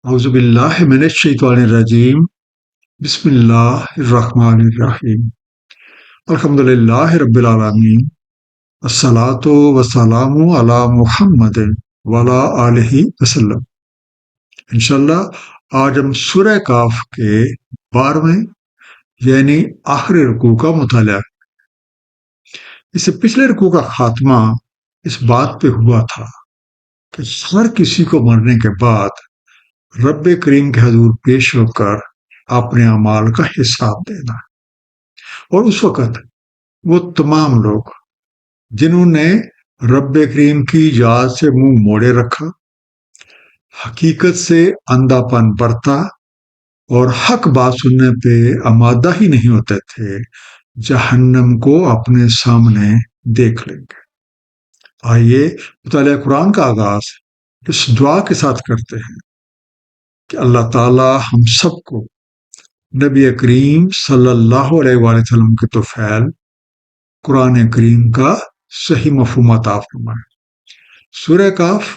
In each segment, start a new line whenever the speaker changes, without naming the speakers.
اعوذ باللہ من الشیطان الرجیم بسم اللہ الرحمن الرحیم الحمد للہ رب العالمین الصلاۃ والسلام علی محمد وعلی آلہ وسلم۔ انشاءاللہ آج ہم سورہ کاف کے 12ویں یعنی آخری رکوع کا مطالعہ۔ اس سے پچھلے رکوع کا خاتمہ اس بات پہ ہوا تھا کہ ہر کسی کو مرنے کے بعد رب کریم کے حضور پیش ہو کر اپنے اعمال کا حساب دینا، اور اس وقت وہ تمام لوگ جنہوں نے رب کریم کی یاد سے منہ موڑے رکھا، حقیقت سے اندھا پن برتا اور حق بات سننے پہ آمادہ ہی نہیں ہوتے تھے، جہنم کو اپنے سامنے دیکھ لیں گے۔ آئیے مطالعہ قرآن کا آغاز اس دعا کے ساتھ کرتے ہیں کہ اللہ تعالی ہم سب کو نبی کریم صلی اللہ علیہ وآلہ وسلم کے طفیل قرآن کریم کا صحیح مفہوم عطا فرمائے۔ سورہ کاف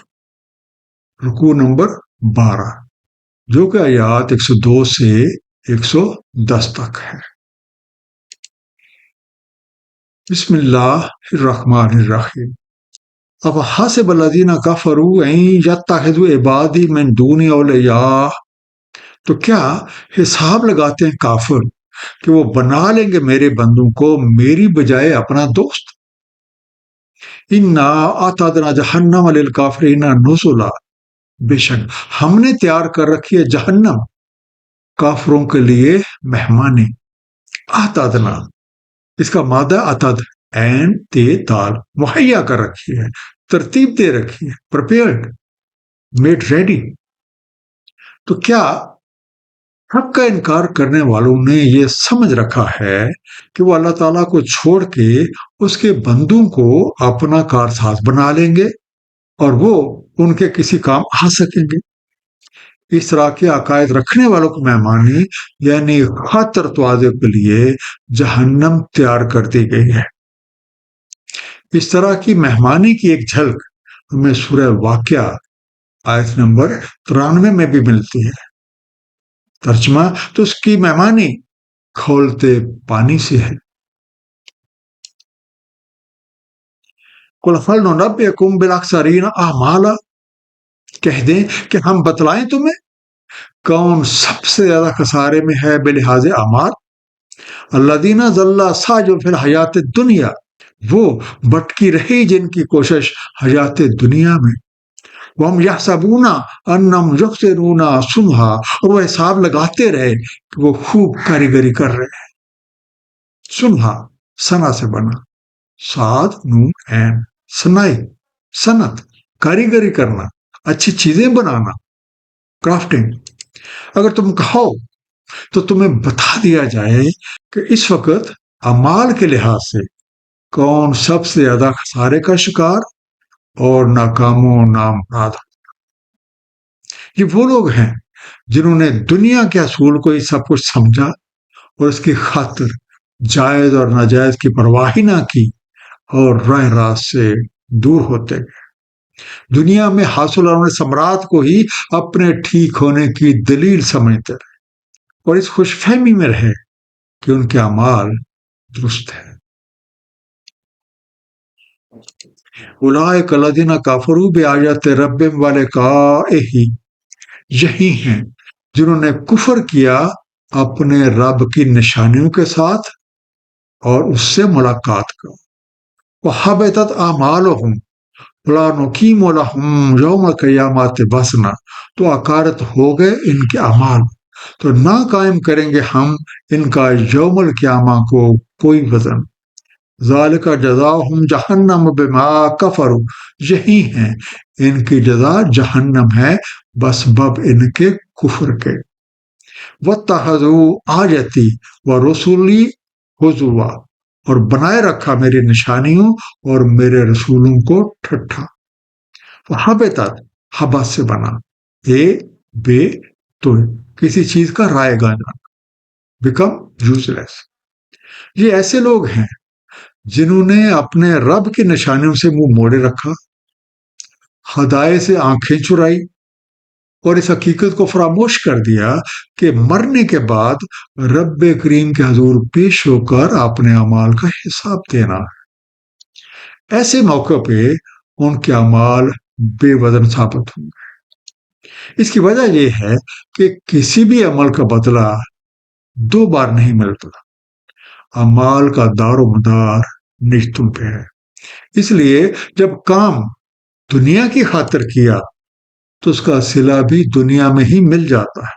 رکوع نمبر 12، جو کہ آیات 102 سے 110 تک ہے۔ بسم اللہ الرحمن الرحیم۔ اب حسب الذین کفروا ان یتخذوا عبادی من دونی اولیاء، تو کیا حساب لگاتے ہیں کافر کہ وہ بنا لیں گے میرے بندوں کو میری بجائے اپنا دوست؟ انا اعتدنا جہنم للکافرین نزلا، بے شک ہم نے تیار کر رکھی ہے جہنم کافروں کے لیے مہمانی۔ اعتدنا، اس کا مادہ عتد عین تے دال، مہیا کر رکھی ہے، ترتیب دے رکھی ہے، پریپیئرڈ، میڈ ریڈی۔ تو کیا حق کا انکار کرنے والوں نے یہ سمجھ رکھا ہے کہ وہ اللہ تعالیٰ کو چھوڑ کے اس کے بندوں کو اپنا کارساز بنا لیں گے اور وہ ان کے کسی کام آ سکیں گے؟ اس طرح کے عقائد رکھنے والوں کو مہمانی یعنی خطر توازے کے لیے جہنم تیار کر دی گئی ہے۔ اس طرح کی مہمانی کی ایک جھلک ہمیں سورہ واقعہ آیت نمبر 93 میں بھی ملتی ہے۔ ترجمہ تو اس کی مہمانی کھولتے پانی سے ہے۔ قُلْ هَلْ نُنَبِّئُكُم بِالْأَخْسَرِينَ أَعْمَالًا، کہہ دیں کہ ہم بتلائیں تمہیں کون سب سے زیادہ خسارے میں ہے بلحاظ اعمال؟ الَّذِينَ ضَلَّ سَعْيُهُمْ فِي الْحَيَاةِ الدُّنْيَا، وہ بھٹکی رہی جن کی کوشش حیات دنیا میں۔ وَهُمْ يَحْسَبُونَ أَنَّهُمْ يُحْسِنُونَ صُنْعًا، اور وہ حساب لگاتے رہے کہ وہ خوب کاریگری کر رہے ہیں۔ صنعا صنع سے بنا، صاد نون عین، صنعی صنعت، کاریگری کرنا، اچھی چیزیں بنانا، کرافٹنگ۔ اگر تم کہو تو تمہیں بتا دیا جائے کہ اس وقت اعمال کے لحاظ سے کون سب سے زیادہ خسارے کا شکار اور ناکام و نامراد۔ یہ وہ لوگ ہیں جنہوں نے دنیا کے اصول کو ہی سب کچھ سمجھا اور اس کی خاطر جائز اور ناجائز کی پرواہ ہی نہ کی اور راہ راست سے دور ہوتے گئے۔ دنیا میں حاصل ہونے ثمرات کو ہی اپنے ٹھیک ہونے کی دلیل سمجھتے رہے اور اس خوش فہمی میں رہے کہ ان کے اعمال درست ہیں۔ اولئک الذین کفروا بآیات ربہم ولقائہ، یہی ہیں جنہوں نے کفر کیا اپنے رب کی نشانیوں کے ساتھ اور اس سے ملاقات کا۔ وحبطت اعمالہم ولا نقیم لہم یوم القیامۃ وزنا، تو عکارت ہو گئے ان کے اعمال، تو نہ قائم کریں گے ہم ان کا یوم القیامہ کو کوئی وزن۔ ذالک جزاؤہم جہنم بما کفروا، یہی ہیں ان کی جزا جہنم ہے بسبب ان کے کفر کے۔ واتخذوا آیتی ورسلی ہزوا، اور بنائے رکھا میری نشانیوں اور میرے رسولوں کو ٹھٹھا۔ وحبطت، حبت سے بنا، بے تو کسی چیز کا رائے گا جانا، بیکم یوز لیس۔ یہ ایسے لوگ ہیں جنہوں نے اپنے رب کی نشانیوں سے منہ موڑے رکھا، خدائے سے آنکھیں چرائی اور اس حقیقت کو فراموش کر دیا کہ مرنے کے بعد رب کریم کے حضور پیش ہو کر اپنے اعمال کا حساب دینا ہے۔ ایسے موقع پہ ان کے اعمال بے وزن ثابت ہوں گے۔ اس کی وجہ یہ ہے کہ کسی بھی عمل کا بدلہ 2 بار نہیں ملتا۔ اعمال کا دار و مدار نیتوں پہ ہے۔ اس لیے جب کام دنیا کی خاطر کیا تو اس کا صلہ بھی دنیا میں ہی مل جاتا ہے۔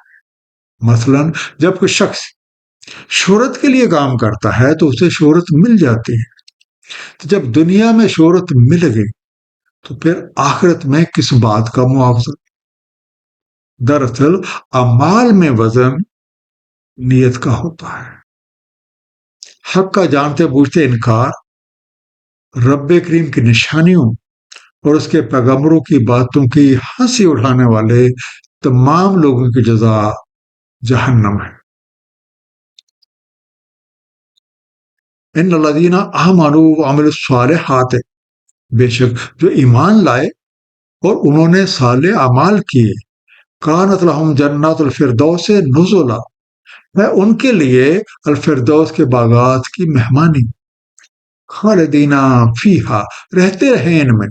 مثلا جب کوئی شخص شہرت کے لیے کام کرتا ہے تو اسے شہرت مل جاتی ہے۔ تو جب دنیا میں شہرت مل گئی تو پھر آخرت میں کس بات کا معاوضہ؟ دراصل اعمال میں وزن نیت کا ہوتا ہے۔ حق کا جانتے بوجھتے انکار رب کریم کی نشانیوں اور اس کے پیغمبروں کی باتوں کی ہنسی اٹھانے والے تمام لوگوں کی جزا جہنم ہے۔ ان الذین آمنوا وعملوا الصالحات، بے شک جو ایمان لائے اور انہوں نے صالح اعمال کیے، کانت لہم جنات الفردوس نزلا، ہے ان کے لیے الفردوس کے باغات کی مہمانی، خالدین فیہا، رہتے رہیں ان میں،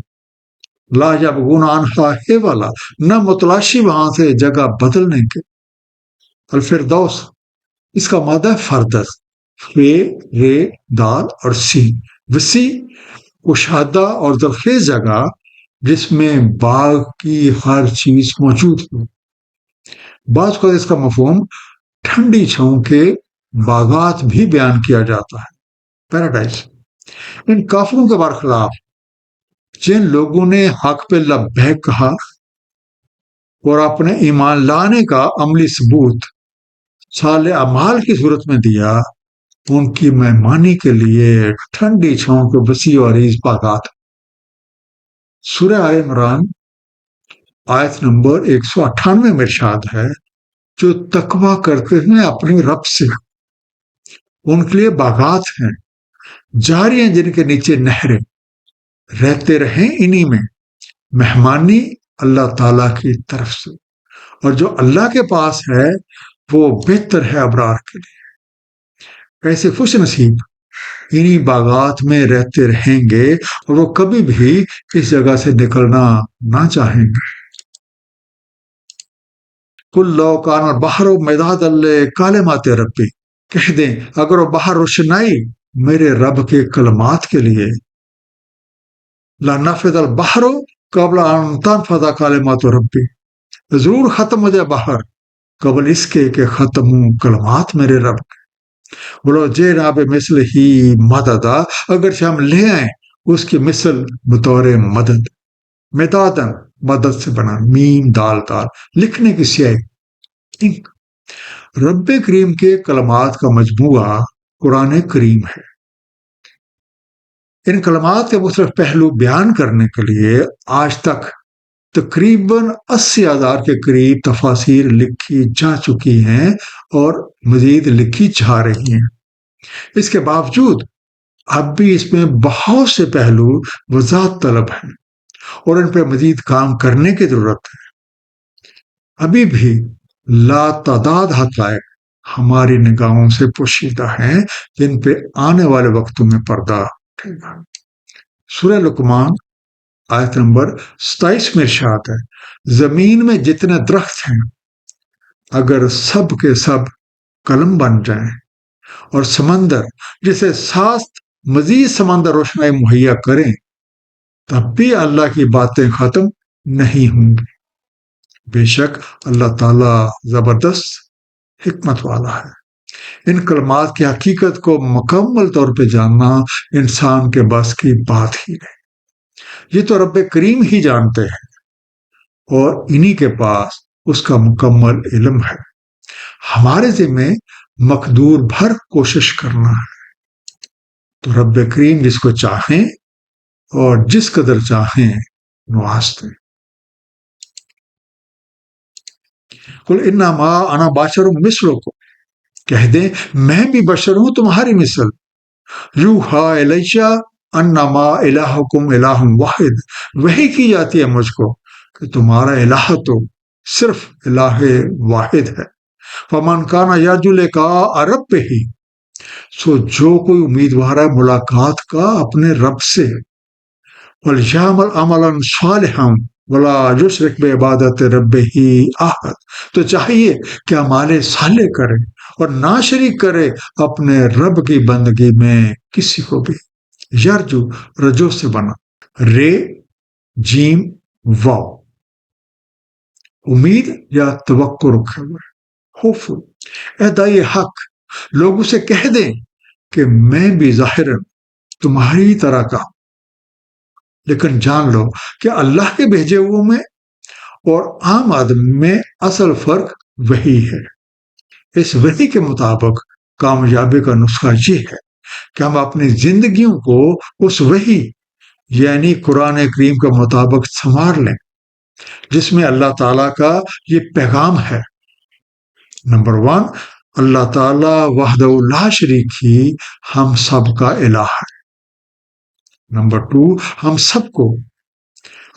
لا یبغون عنہا حولا، نہ متلاشی وہاں سے جگہ بدلنے کے۔ الفردوس اس کا مادہ فردس، فے رے دال اور سی، وسیع کشادہ اور زرخیز جگہ جس میں باغ کی ہر چیز موجود ہو۔ بعض کو اس کا مفہوم ٹھنڈی چھاؤں کے باغات بھی بیان کیا جاتا ہے، پیراڈائز۔ ان کافروں کے برخلاف جن لوگوں نے حق پہ لبیک کہا اور اپنے ایمان لانے کا عملی ثبوت صالح اعمال کی صورت میں دیا، ان کی مہمانی کے لیے ٹھنڈی چھاؤں کے وسیع و عریض باغات۔ سورہ آل عمران آیت نمبر 198 میں ارشاد ہے، جو تقویٰ کرتے ہیں اپنے رب سے ان کے لیے باغات ہیں، جاری ہیں جن کے نیچے نہریں، رہتے رہیں انہی میں، مہمانی اللہ تعالیٰ کی طرف سے، اور جو اللہ کے پاس ہے وہ بہتر ہے ابرار کے لیے۔ ایسے خوش نصیب انہی باغات میں رہتے رہیں گے اور وہ کبھی بھی اس جگہ سے نکلنا نہ چاہیں گے۔ قل لو کان البحر مدادا لکلمات ربی، کہہ دیں اگر وہ باہر روشنائی میرے رب کے کلمات کے لیے، لنفذ البحر قبل ان تنفذ کلمات ربی، ضرور ختم ہو جائے باہر قبل اس کے کہ ختم ہوں کلمات میرے رب کے۔ بولو جینا بمثل ہی مددا، اگرچہ ہم لے آئیں اس کی مثل بطور مدد، مدادن مدد سے بنا، میم دال دال، لکھنے کی سیاہی۔ رب کریم کے کلمات کا مجموعہ قرآن کریم ہے۔ ان کلمات کے مختلف پہلو بیان کرنے کے لیے آج تک تقریباً 80,000 کے قریب تفاسیر لکھی جا چکی ہیں اور مزید لکھی جا رہی ہیں۔ اس کے باوجود اب بھی اس میں بہت سے پہلو وضاحت طلب ہیں اور ان پہ مزید کام کرنے کی ضرورت ہے۔ ابھی بھی لا تعداد حقائق ہماری نگاہوں سے پوشیدہ ہیں جن پہ آنے والے وقتوں میں پردہ اٹھے گا۔ سورہ لقمان آیت نمبر 27 میں ارشاد ہے، زمین میں جتنے درخت ہیں اگر سب کے سب قلم بن جائیں، اور سمندر جسے ساتھ مزید سمندر روشنائی مہیا کریں، تب بھی اللہ کی باتیں ختم نہیں ہوں گی۔ بے شک اللہ تعالیٰ زبردست حکمت والا ہے۔ ان کلمات کی حقیقت کو مکمل طور پہ جاننا انسان کے بس کی بات ہی نہیں، یہ تو رب کریم ہی جانتے ہیں اور انہی کے پاس اس کا مکمل علم ہے۔ ہمارے ذمہ مقدور بھر کوشش کرنا ہے، تو رب کریم جس کو چاہیں اور جس قدر چاہیں نواز دیں۔ قل انما انا بشر مثلکم، کہہ دیں میں بھی بشر ہوں تمہاری مثل، یوحا الی انما الہکم الہ واحد، وحی کی جاتی ہے مجھ کو کہ تمہارا الہ تو صرف الہ واحد ہے۔ فمن کان یرجو لقاء ربہ، سو جو کوئی امیدوار ہے ملاقات کا اپنے رب سے، وَلْيَعْمَلْ عَمَلًا صَالِحًا وَلَا يُشْرِكْ بِعِبَادَةِ رَبِّهِ أَحَدًا، تو چاہیے کہ اعمال صالح کرے اور نہ شریک کرے اپنے رب کی بندگی میں کسی کو بھی۔ یرجو رجو سے بنا، رے جیم واو، امید یا توقع رکھے ہوئے، ہوپ فل۔ اے دائی حق، لوگ اسے کہہ دیں کہ میں بھی ظاہر تمہاری طرح کا، لیکن جان لو کہ اللہ کے بھیجے ہوئے میں اور عام آدمی میں اصل فرق وہی ہے۔ اس وحی کے مطابق کامیابی کا نسخہ یہ ہے کہ ہم اپنی زندگیوں کو اس وحی یعنی قرآن کریم کے مطابق سنوار لیں جس میں اللہ تعالیٰ کا یہ پیغام ہے۔ نمبر 1، اللہ تعالیٰ وحدہ لا شریک ہی ہم سب کا الہ ہے۔ نمبر 2، ہم سب کو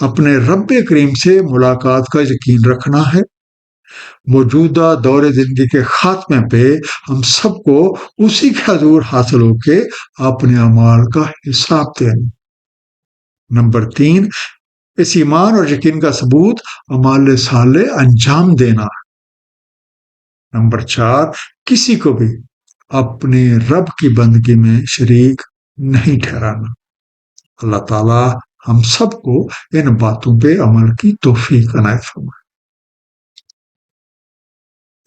اپنے رب کریم سے ملاقات کا یقین رکھنا ہے۔ موجودہ دور زندگی کے خاتمے پہ ہم سب کو اسی کے حضور حاصل ہو کے اپنے اعمال کا حساب دینا۔ نمبر 3، اس ایمان اور یقین کا ثبوت اعمال صالح انجام دینا۔ نمبر 4، کسی کو بھی اپنے رب کی بندگی میں شریک نہیں ٹھہرانا۔ اللہ تعالیٰ ہم سب کو ان باتوں پہ عمل کی توفیق عنایت فرمائے۔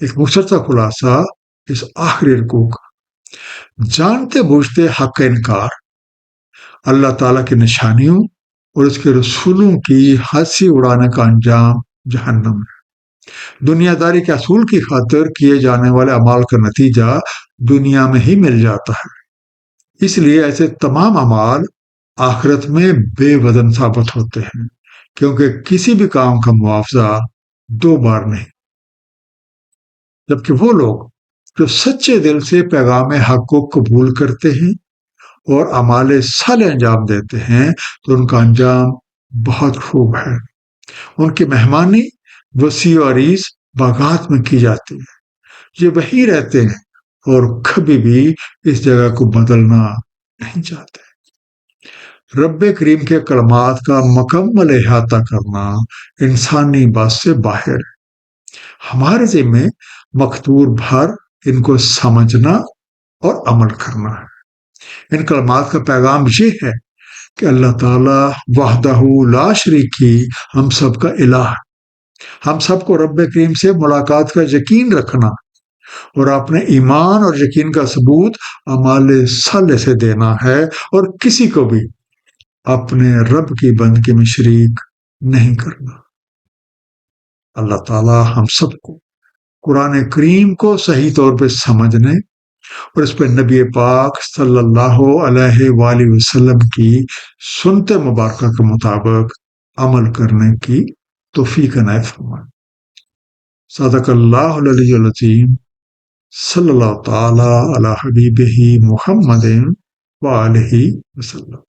ایک مختصر خلاصہ اس آخری رکوع کا، جانتے بوجھتے حق کا انکار اللہ تعالیٰ کی نشانیوں اور اس کے رسولوں کی ہنسی اڑانے کا انجام جہنم ہے۔ دنیا داری کے اصول کی خاطر کیے جانے والے اعمال کا نتیجہ دنیا میں ہی مل جاتا ہے، اس لیے ایسے تمام اعمال آخرت میں بے وزن ثابت ہوتے ہیں، کیونکہ کسی بھی کام کا معاوضہ 2 بار نہیں۔ جبکہ وہ لوگ جو سچے دل سے پیغام حق کو قبول کرتے ہیں اور اعمال صالح انجام دیتے ہیں تو ان کا انجام بہت خوب ہے۔ ان کی مہمانی وسیع و عریض باغات میں کی جاتی ہے، یہ وہیں رہتے ہیں اور کبھی بھی اس جگہ کو بدلنا نہیں چاہتے۔ رب کریم کے کلمات کا مکمل احاطہ کرنا انسانی بات سے باہر ہے۔ ہمارے ذمہ مقدور بھر ان کو سمجھنا اور عمل کرنا ہے۔ ان کلمات کا پیغام یہ ہے کہ اللہ تعالیٰ وحدہ لا شریک ہی ہم سب کا الہ ہے۔ ہم سب کو رب کریم سے ملاقات کا یقین رکھنا اور اپنے ایمان اور یقین کا ثبوت اعمال صالح سے دینا ہے، اور کسی کو بھی اپنے رب کی بندگی میں شریک نہیں کرنا۔ اللہ تعالیٰ ہم سب کو قرآن کریم کو صحیح طور پہ سمجھنے اور اس پہ نبی پاک صلی اللہ علیہ وآلہ وسلم کی سنت مبارکہ کے مطابق عمل کرنے کی توفیق عنایت فرمائے۔ صدق اللہ العلی العظیم، صلی اللہ تعالی علی حبیبہ محمد وآلہ وسلم۔